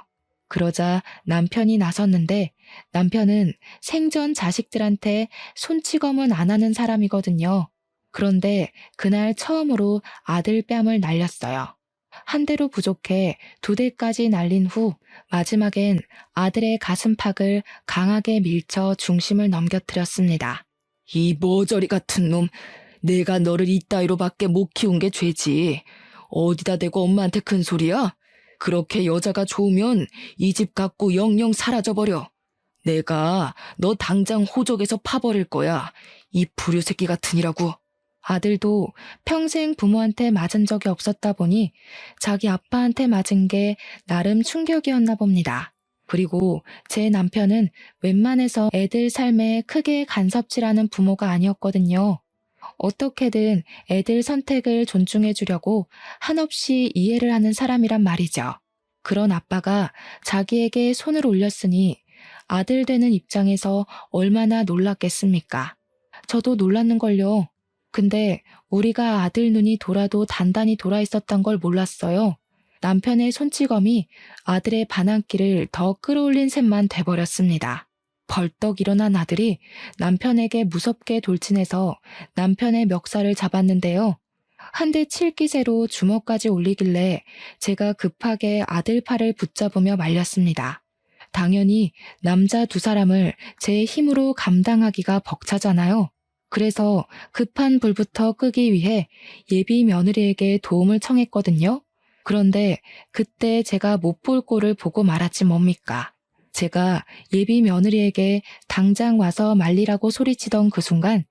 A: 그러자 남편이 나섰는데 남편은 생전 자식들한테 손찌검은 안 하는 사람이거든요. 그런데 그날 처음으로 아들 뺨을 날렸어요. 한 대로 부족해 2대까지 날린 후 마지막엔 아들의 가슴팍을 강하게 밀쳐 중심을 넘겨뜨렸습니다. 이 머저리 같은 놈, 내가 너를 이따위로밖에 못 키운 게 죄지. 어디다 대고 엄마한테 큰 소리야? 그렇게 여자가 좋으면 이 집 갖고 영영 사라져버려. 내가 너 당장 호적에서 파버릴 거야. 이 불효새끼 같으니라고. 아들도 평생 부모한테 맞은 적이 없었다 보니 자기 아빠한테 맞은 게 나름 충격이었나 봅니다. 그리고 제 남편은 웬만해서 애들 삶에 크게 간섭질하는 부모가 아니었거든요. 어떻게든 애들 선택을 존중해 주려고 한없이 이해를 하는 사람이란 말이죠. 그런 아빠가 자기에게 손을 올렸으니 아들 되는 입장에서 얼마나 놀랐겠습니까? 저도 놀랐는걸요. 근데 우리가 아들 눈이 돌아도 단단히 돌아 있었던 걸 몰랐어요. 남편의 손찌검이 아들의 반항기를 더 끌어올린 셈만 돼버렸습니다. 벌떡 일어난 아들이 남편에게 무섭게 돌진해서 남편의 멱살을 잡았는데요. 한 대 칠 기세로 주먹까지 올리길래 제가 급하게 아들 팔을 붙잡으며 말렸습니다. 당연히 남자 두 사람을 제 힘으로 감당하기가 벅차잖아요. 그래서 급한 불부터 끄기 위해 예비 며느리에게 도움을 청했거든요. 그런데 그때 제가 못 볼 꼴을 보고 말았지 뭡니까? 제가 예비 며느리에게 당장 와서 말리라고 소리치던 그 순간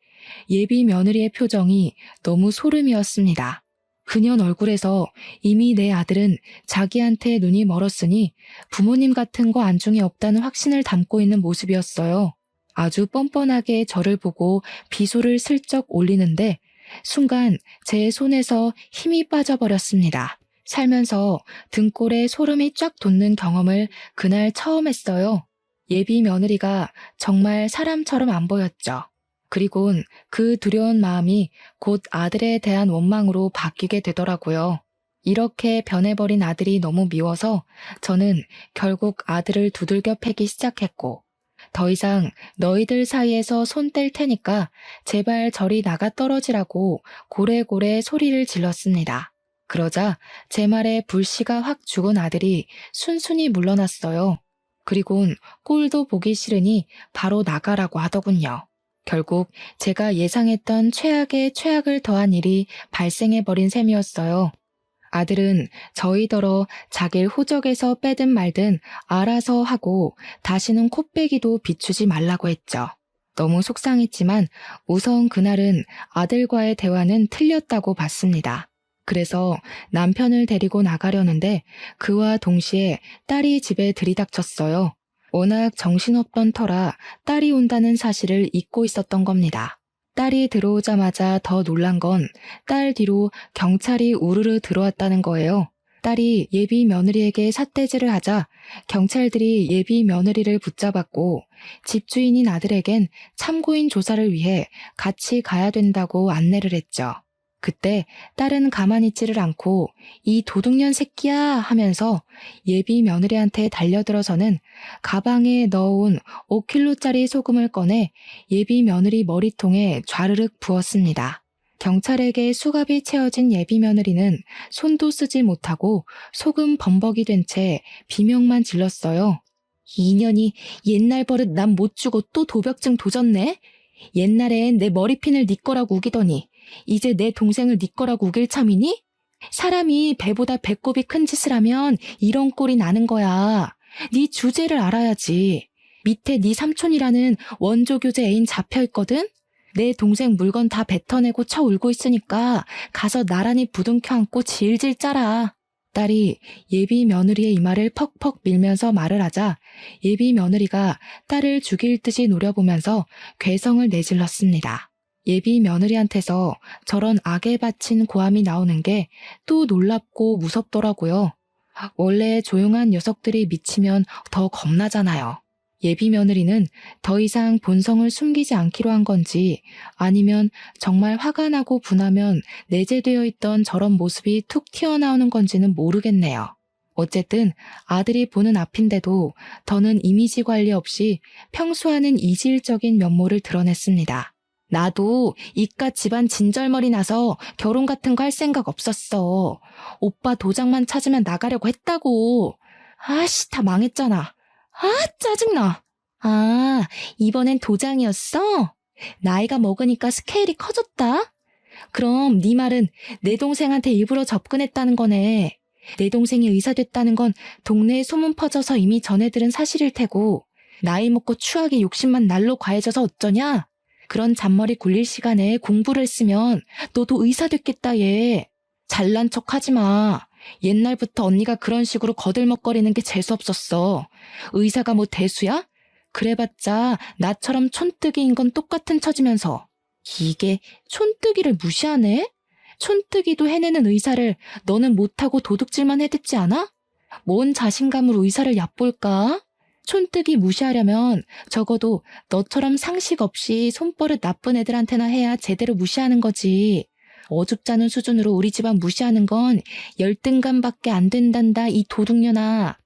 A: 예비 며느리의 표정이 너무 소름이었습니다. 그년 얼굴에서 이미 내 아들은 자기한테 눈이 멀었으니 부모님 같은 거 안중에 없다는 확신을 담고 있는 모습이었어요. 아주 뻔뻔하게 저를 보고 비소를 슬쩍 올리는데 순간 제 손에서 힘이 빠져버렸습니다. 살면서 등골에 소름이 쫙 돋는 경험을 그날 처음 했어요. 예비 며느리가 정말 사람처럼 안 보였죠. 그리곤 그 두려운 마음이 곧 아들에 대한 원망으로 바뀌게 되더라고요. 이렇게 변해버린 아들이 너무 미워서 저는 결국 아들을 두들겨 패기 시작했고, 더 이상 너희들 사이에서 손 뗄 테니까 제발 저리 나가 떨어지라고 고래고래 소리를 질렀습니다. 그러자 제 말에 불씨가 확 죽은 아들이 순순히 물러났어요. 그리곤 꼴도 보기 싫으니 바로 나가라고 하더군요. 결국 제가 예상했던 최악의 최악을 더한 일이 발생해버린 셈이었어요. 아들은 저희더러 자길 호적에서 빼든 말든 알아서 하고 다시는 코빼기도 비추지 말라고 했죠. 너무 속상했지만 우선 그날은 아들과의 대화는 틀렸다고 봤습니다. 그래서 남편을 데리고 나가려는데 그와 동시에 딸이 집에 들이닥쳤어요. 워낙 정신없던 터라 딸이 온다는 사실을 잊고 있었던 겁니다. 딸이 들어오자마자 더 놀란 건 딸 뒤로 경찰이 우르르 들어왔다는 거예요. 딸이 예비 며느리에게 삿대질을 하자 경찰들이 예비 며느리를 붙잡았고 집주인인 아들에겐 참고인 조사를 위해 같이 가야 된다고 안내를 했죠. 그때 딸은 가만히 있지를 않고 이 도둑년 새끼야 하면서 예비 며느리한테 달려들어서는 가방에 넣어온 5kg짜리 소금을 꺼내 예비 며느리 머리통에 좌르륵 부었습니다. 경찰에게 수갑이 채워진 예비 며느리는 손도 쓰지 못하고 소금 범벅이 된 채 비명만 질렀어요. 이년이 옛날 버릇 난 못 주고 또 도벽증 도졌네? 옛날엔 내 머리핀을 네 거라고 우기더니 이제 내 동생을 네 거라고 우길 참이니? 사람이 배보다 배꼽이 큰 짓을 하면 이런 꼴이 나는 거야. 네 주제를 알아야지. 밑에 네 삼촌이라는 원조교제 애인 잡혀있거든? 내 동생 물건 다 뱉어내고 쳐 울고 있으니까 가서 나란히 부둥켜 안고 질질 짜라. 딸이 예비 며느리의 이마를 퍽퍽 밀면서 말을 하자 예비 며느리가 딸을 죽일 듯이 노려보면서 괴성을 내질렀습니다. 예비 며느리한테서 저런 악에 바친 고함이 나오는 게 또 놀랍고 무섭더라고요. 원래 조용한 녀석들이 미치면 더 겁나잖아요. 예비 며느리는 더 이상 본성을 숨기지 않기로 한 건지 아니면 정말 화가 나고 분하면 내재되어 있던 저런 모습이 툭 튀어나오는 건지는 모르겠네요. 어쨌든 아들이 보는 앞인데도 더는 이미지 관리 없이 평소와는 이질적인 면모를 드러냈습니다. 나도 이깟 집안 진절머리 나서 결혼 같은 거 할 생각 없었어. 오빠 도장만 찾으면 나가려고 했다고. 아씨, 다 망했잖아. 아, 짜증나. 아, 이번엔 도장이었어? 나이가 먹으니까 스케일이 커졌다? 그럼 네 말은 내 동생한테 일부러 접근했다는 거네. 내 동생이 의사 됐다는 건 동네에 소문 퍼져서 이미 전해 들은 사실일 테고 나이 먹고 추하게 욕심만 날로 과해져서 어쩌냐? 그런 잔머리 굴릴 시간에 공부를 했으면 너도 의사 됐겠다 얘. 잘난 척 하지 마. 옛날부터 언니가 그런 식으로 거들먹거리는 게 재수없었어. 의사가 뭐 대수야? 그래봤자 나처럼 촌뜨기인 건 똑같은 처지면서. 이게 촌뜨기를 무시하네? 촌뜨기도 해내는 의사를 너는 못하고 도둑질만 해댔지 않아? 뭔 자신감으로 의사를 얕볼까? 촌뜨기 무시하려면 적어도 너처럼 상식 없이 손버릇 나쁜 애들한테나 해야 제대로 무시하는 거지. 어줍잖은 수준으로 우리 집안 무시하는 건 열등감밖에 안 된단다, 이 도둑년아.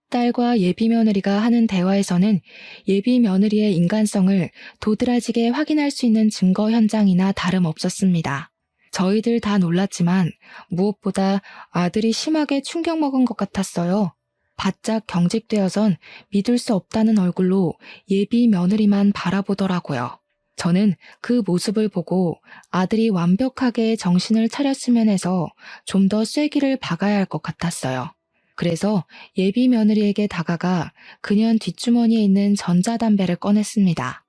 A: 딸과 예비 며느리가 하는 대화에서는 예비 며느리의 인간성을 도드라지게 확인할 수 있는 증거 현장이나 다름없었습니다. 저희들 다 놀랐지만 무엇보다 아들이 심하게 충격먹은 것 같았어요. 바짝 경직되어선 믿을 수 없다는 얼굴로 예비 며느리만 바라보더라고요. 저는 그 모습을 보고 아들이 완벽하게 정신을 차렸으면 해서 좀 더 쐐기를 박아야 할 것 같았어요. 그래서 예비 며느리에게 다가가 그년 뒷주머니에 있는 전자담배를 꺼냈습니다.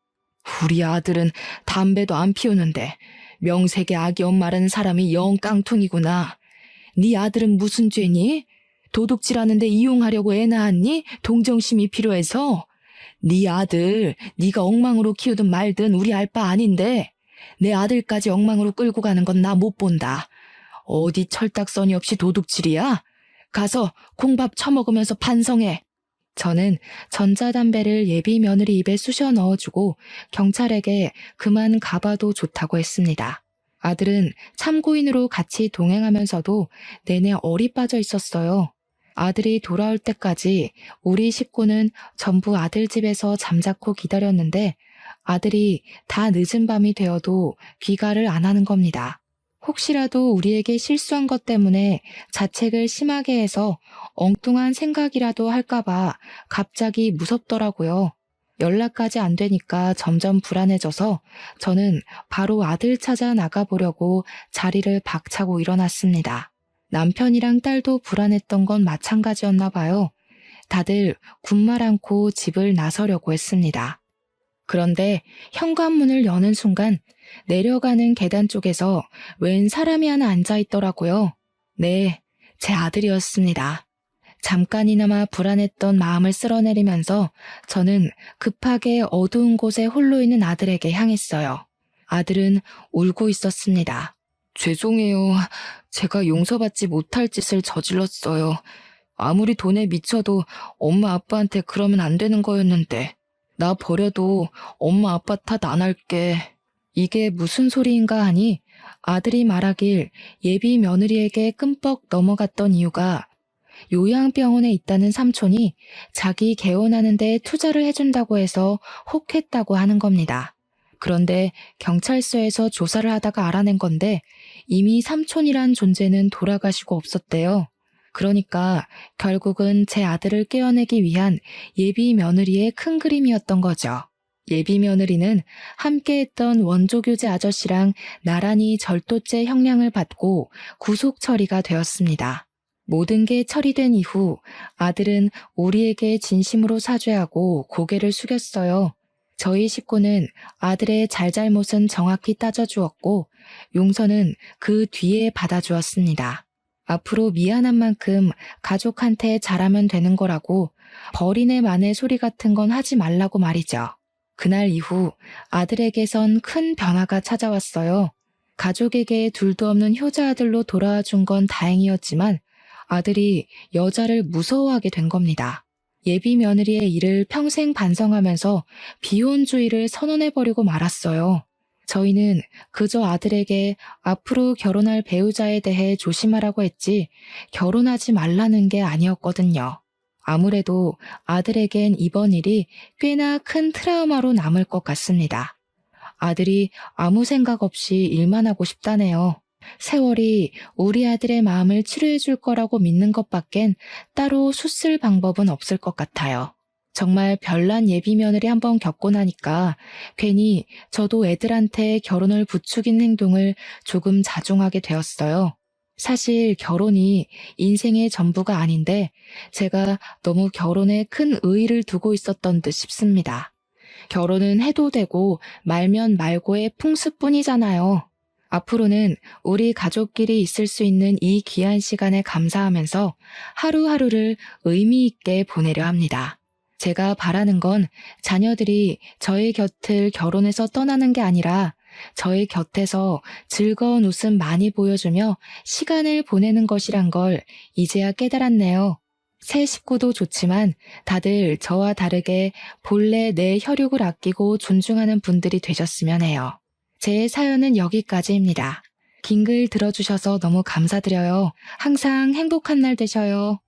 A: 우리 아들은 담배도 안 피우는데 명색의 악이 엄마라는 사람이 영 깡통이구나. 네 아들은 무슨 죄니? 도둑질하는데 이용하려고 애 낳았니? 동정심이 필요해서? 네 아들 네가 엉망으로 키우든 말든 우리 알 바 아닌데 내 아들까지 엉망으로 끌고 가는 건 나 못 본다. 어디 철딱서니 없이 도둑질이야? 가서 콩밥 처먹으면서 반성해. 저는 전자담배를 예비 며느리 입에 쑤셔 넣어주고 경찰에게 그만 가봐도 좋다고 했습니다. 아들은 참고인으로 같이 동행하면서도 내내 얼이 빠져 있었어요. 아들이 돌아올 때까지 우리 식구는 전부 아들 집에서 잠자코 기다렸는데 아들이 다 늦은 밤이 되어도 귀가를 안 하는 겁니다. 혹시라도 우리에게 실수한 것 때문에 자책을 심하게 해서 엉뚱한 생각이라도 할까봐 갑자기 무섭더라고요. 연락까지 안 되니까 점점 불안해져서 저는 바로 아들 찾아 나가보려고 자리를 박차고 일어났습니다. 남편이랑 딸도 불안했던 건 마찬가지였나 봐요. 다들 군말 않고 집을 나서려고 했습니다. 그런데 현관문을 여는 순간 내려가는 계단 쪽에서 웬 사람이 하나 앉아 있더라고요. 네, 제 아들이었습니다. 잠깐이나마 불안했던 마음을 쓸어내리면서 저는 급하게 어두운 곳에 홀로 있는 아들에게 향했어요. 아들은 울고 있었습니다. 죄송해요. 제가 용서받지 못할 짓을 저질렀어요. 아무리 돈에 미쳐도 엄마 아빠한테 그러면 안 되는 거였는데. 나 버려도 엄마 아빠 탓 안 할게. 이게 무슨 소리인가 하니 아들이 말하길 예비 며느리에게 끔뻑 넘어갔던 이유가 요양병원에 있다는 삼촌이 자기 개원하는 데 투자를 해준다고 해서 혹했다고 하는 겁니다. 그런데 경찰서에서 조사를 하다가 알아낸 건데 이미 삼촌이란 존재는 돌아가시고 없었대요. 그러니까 결국은 제 아들을 깨어내기 위한 예비 며느리의 큰 그림이었던 거죠. 예비 며느리는 함께했던 원조교제 아저씨랑 나란히 절도죄 형량을 받고 구속 처리가 되었습니다. 모든 게 처리된 이후 아들은 우리에게 진심으로 사죄하고 고개를 숙였어요. 저희 식구는 아들의 잘잘못은 정확히 따져주었고 용서는 그 뒤에 받아주었습니다. 앞으로 미안한 만큼 가족한테 잘하면 되는 거라고 버리네 마네 소리 같은 건 하지 말라고 말이죠. 그날 이후 아들에게선 큰 변화가 찾아왔어요. 가족에게 둘도 없는 효자 아들로 돌아와 준 건 다행이었지만 아들이 여자를 무서워하게 된 겁니다. 예비 며느리의 일을 평생 반성하면서 비혼주의를 선언해버리고 말았어요. 저희는 그저 아들에게 앞으로 결혼할 배우자에 대해 조심하라고 했지 결혼하지 말라는 게 아니었거든요. 아무래도 아들에겐 이번 일이 꽤나 큰 트라우마로 남을 것 같습니다. 아들이 아무 생각 없이 일만 하고 싶다네요. 세월이 우리 아들의 마음을 치료해 줄 거라고 믿는 것밖엔 따로 수쓸 방법은 없을 것 같아요. 정말 별난 예비 며느리 한번 겪고 나니까 괜히 저도 애들한테 결혼을 부추긴 행동을 조금 자중하게 되었어요. 사실 결혼이 인생의 전부가 아닌데 제가 너무 결혼에 큰 의의를 두고 있었던 듯 싶습니다. 결혼은 해도 되고 말면 말고의 풍습뿐이잖아요. 앞으로는 우리 가족끼리 있을 수 있는 이 귀한 시간에 감사하면서 하루하루를 의미 있게 보내려 합니다. 제가 바라는 건 자녀들이 저의 곁을 결혼해서 떠나는 게 아니라 저희 곁에서 즐거운 웃음 많이 보여주며 시간을 보내는 것이란 걸 이제야 깨달았네요. 새 식구도 좋지만 다들 저와 다르게 본래 내 혈육을 아끼고 존중하는 분들이 되셨으면 해요. 제 사연은 여기까지입니다. 긴 글 들어주셔서 너무 감사드려요. 항상 행복한 날 되셔요.